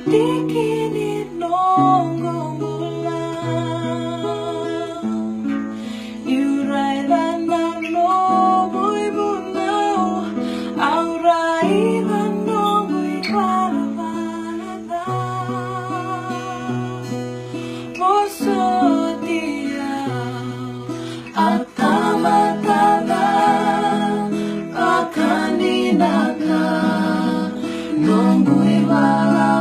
Tikinit nong như rai lan nam no muy bunau au rai lan no muy parvada moso dia atamatada akaninaka no muy bala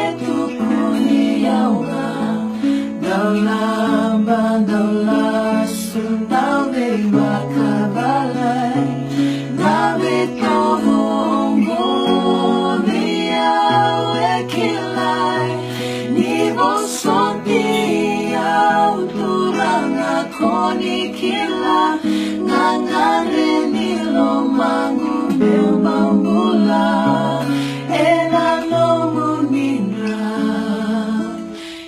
etu kuniauga dalam bandala sundau dewa kabalai nabe tohongo miau ekilai ni bosoti au turang akoni kila ngangare ni lomangu bambula ena no munindra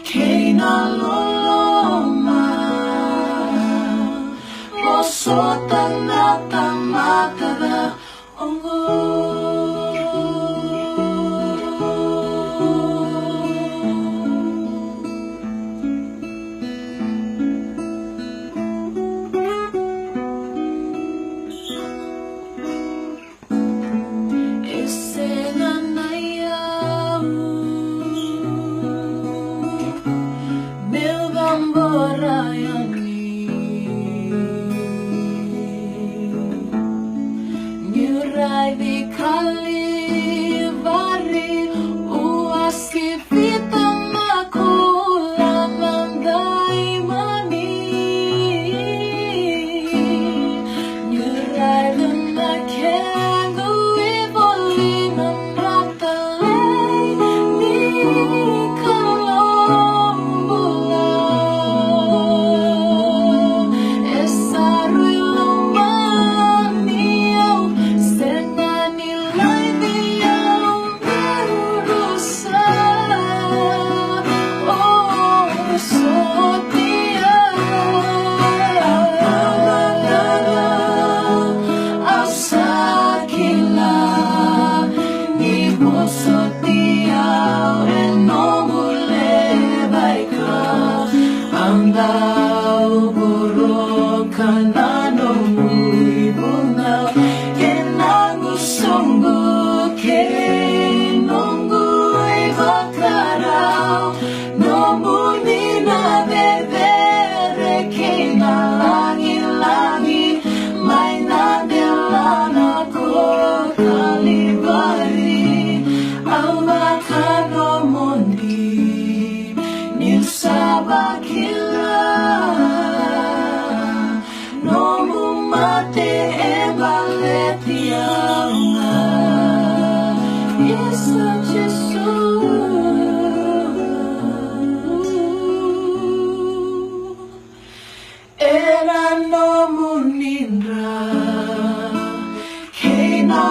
keina loloma mosotan natamakara ongo Nyurai di kalivari uasi vita makula mandai mani Nyurai luna kendo evoli nanratalei ni kalombula esarui lomaniau senani lai biau merusa oh sotia asakila ni bosotia enomule baika andau burokan ano ibunau kenangu sunggu kenongu ivakarau nomuni na bebere kena langi-langi mai na delana ko kalibari avakado mondi niusabakila nomu mate ebaletianga Yesu era nomu nindra keina